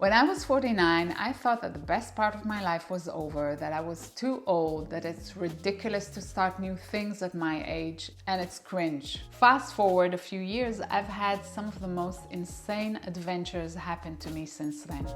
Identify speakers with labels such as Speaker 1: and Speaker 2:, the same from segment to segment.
Speaker 1: When I was 49, I thought that the best part of my life was over, that I was too old, that it's ridiculous to start new things at my age, and it's cringe. Fast forward a few years, I've had some of the most insane adventures happen to me since then.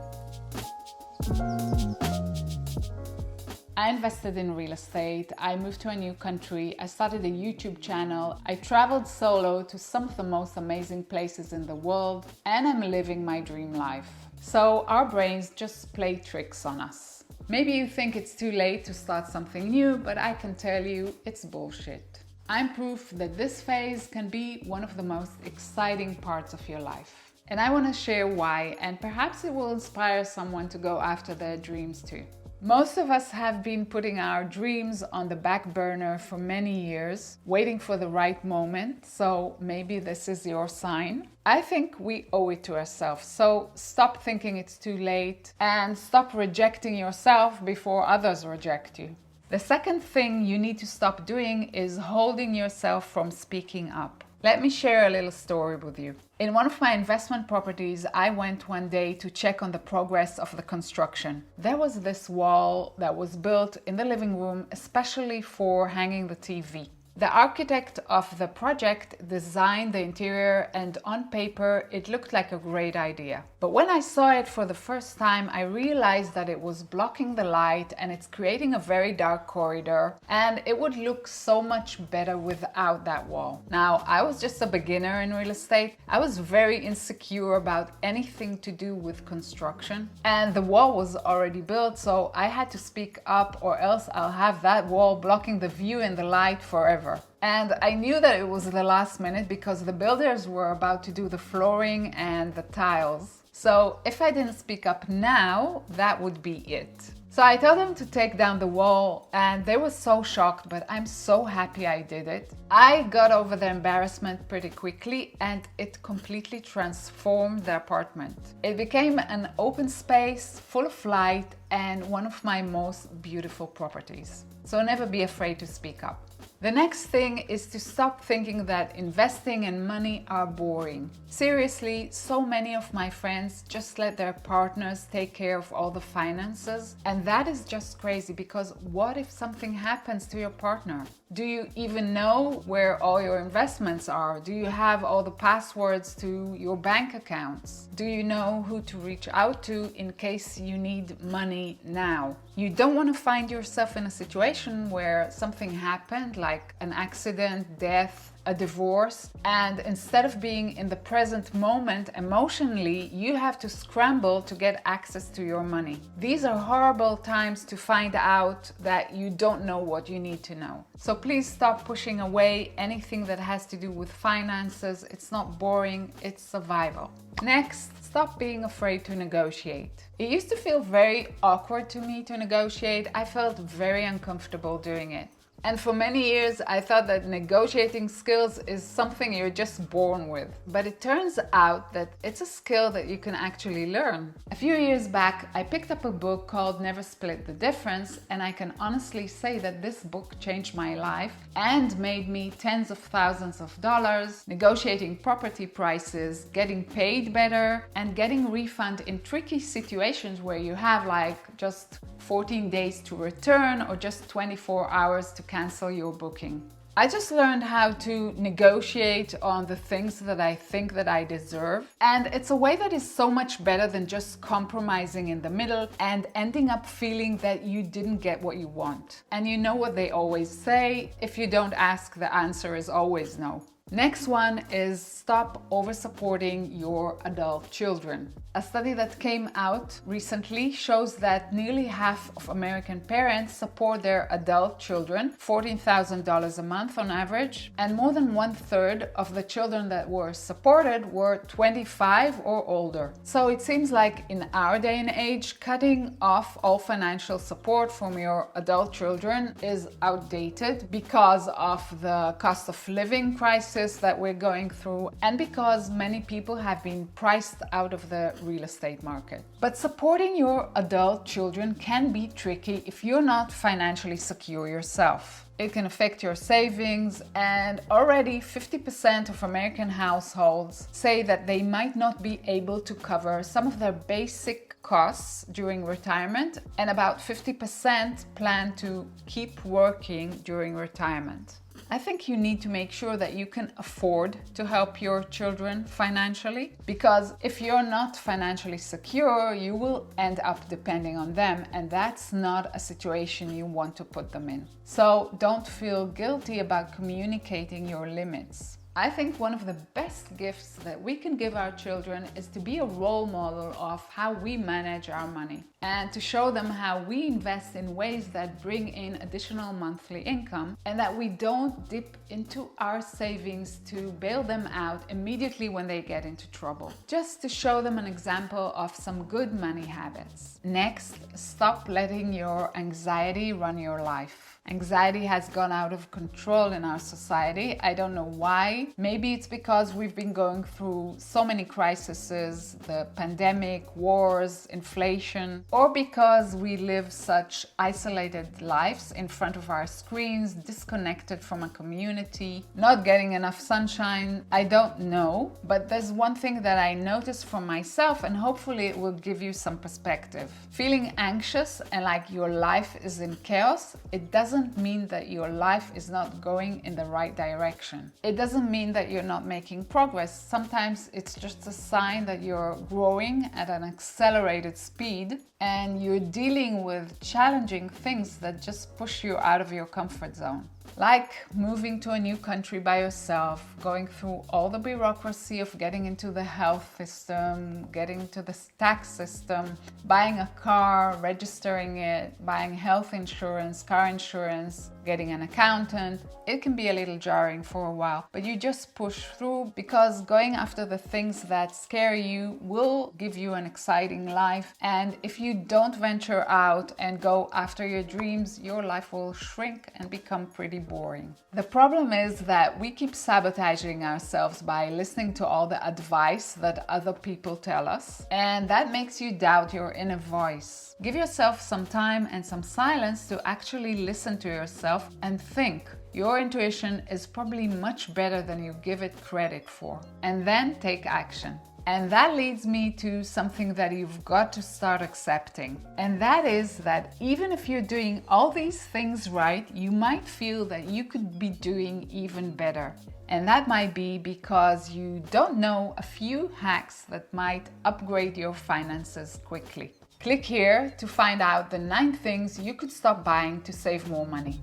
Speaker 1: I invested in real estate, I moved to a new country, I started a YouTube channel, I traveled solo to some of the most amazing places in the world, and I'm living my dream life. So our brains just play tricks on us. Maybe you think it's too late to start something new, but I can tell you it's bullshit. I'm proof that this phase can be one of the most exciting parts of your life. And I want to share why, and perhaps it will inspire someone to go after their dreams too. Most of us have been putting our dreams on the back burner for many years, waiting for the right moment, so maybe this is your sign. I think we owe it to ourselves, so stop thinking it's too late and stop rejecting yourself before others reject you. The second thing you need to stop doing is holding yourself from speaking up. Let me share a little story with you. In one of my investment properties, I went one day to check on the progress of the construction. There was this wall that was built in the living room, especially for hanging the TV. The architect of the project designed the interior, and on paper it looked like a great idea. But when I saw it for the first time, I realized that it was blocking the light and it's creating a very dark corridor, and it would look so much better without that wall. Now, I was just a beginner in real estate. I was very insecure about anything to do with construction, and the wall was already built, so I had to speak up or else I'll have that wall blocking the view and the light forever. And I knew that it was the last minute because the builders were about to do the flooring and the tiles. So if I didn't speak up now, that would be it. So I told them to take down the wall, and they were so shocked, but I'm so happy I did it. I got over the embarrassment pretty quickly, and it completely transformed the apartment. It became an open space full of light and one of my most beautiful properties. So never be afraid to speak up. The next thing is to stop thinking that investing and money are boring. Seriously, so many of my friends just let their partners take care of all the finances, and that is just crazy, because what if something happens to your partner? Do you even know where all your investments are? Do you have all the passwords to your bank accounts? Do you know who to reach out to in case you need money now? You don't want to find yourself in a situation where something happened, like an accident, death, a divorce, and instead of being in the present moment emotionally, you have to scramble to get access to your money. These are horrible times to find out that you don't know what you need to know. So please stop pushing away anything that has to do with finances. It's not boring, it's survival. Next, stop being afraid to negotiate. It used to feel very awkward to me to negotiate. I felt very uncomfortable doing it. And for many years, I thought that negotiating skills is something you're just born with. But it turns out that it's a skill that you can actually learn. A few years back, I picked up a book called Never Split the Difference, and I can honestly say that this book changed my life and made me tens of thousands of dollars, negotiating property prices, getting paid better, and getting refund in tricky situations where you have like just 14 days to return or just 24 hours to cancel your booking. I just learned how to negotiate on the things that I think that I deserve. And it's a way that is so much better than just compromising in the middle and ending up feeling that you didn't get what you want. And you know what they always say, if you don't ask, the answer is always no. Next one is stop over-supporting your adult children. A study that came out recently shows that nearly half of American parents support their adult children, $14,000 a month on average, and more than 1/3 of the children that were supported were 25 or older. So it seems like in our day and age, cutting off all financial support from your adult children is outdated because of the cost of living crisis crisis that we're going through and because many people have been priced out of the real estate market. But supporting your adult children can be tricky if you're not financially secure yourself. It can affect your savings, and already 50% of American households say that they might not be able to cover some of their basic costs during retirement, and about 50% plan to keep working during retirement. I think you need to make sure that you can afford to help your children financially, because if you're not financially secure, you will end up depending on them, and that's not a situation you want to put them in. So don't feel guilty about communicating your limits. I think one of the best gifts that we can give our children is to be a role model of how we manage our money and to show them how we invest in ways that bring in additional monthly income, and that we don't dip into our savings to bail them out immediately when they get into trouble. Just to show them an example of some good money habits. Next, stop letting your anxiety run your life. Anxiety has gone out of control in our society. I don't know why. Maybe it's because we've been going through so many crises, the pandemic, wars, inflation, or because we live such isolated lives in front of our screens, disconnected from a community, not getting enough sunshine. I don't know, but there's one thing that I noticed for myself, and hopefully it will give you some perspective. Feeling anxious and like your life is in chaos, it doesn't mean that your life is not going in the right direction. It doesn't mean that you're not making progress. Sometimes it's just a sign that you're growing at an accelerated speed and you're dealing with challenging things that just push you out of your comfort zone. Like moving to a new country by yourself, going through all the bureaucracy of getting into the health system, getting to the tax system, buying a car, registering it, buying health insurance, car insurance, getting an accountant. It can be a little jarring for a while, but you just push through, because going after the things that scare you will give you an exciting life. And if you don't venture out and go after your dreams, your life will shrink and become pretty boring. The problem is that we keep sabotaging ourselves by listening to all the advice that other people tell us, and that makes you doubt your inner voice. Give yourself some time and some silence to actually listen to yourself and think. Your intuition is probably much better than you give it credit for. And then take action. And that leads me to something that you've got to start accepting. And that is that even if you're doing all these things right, you might feel that you could be doing even better. And that might be because you don't know a few hacks that might upgrade your finances quickly. Click here to find out the 9 things you could stop buying to save more money.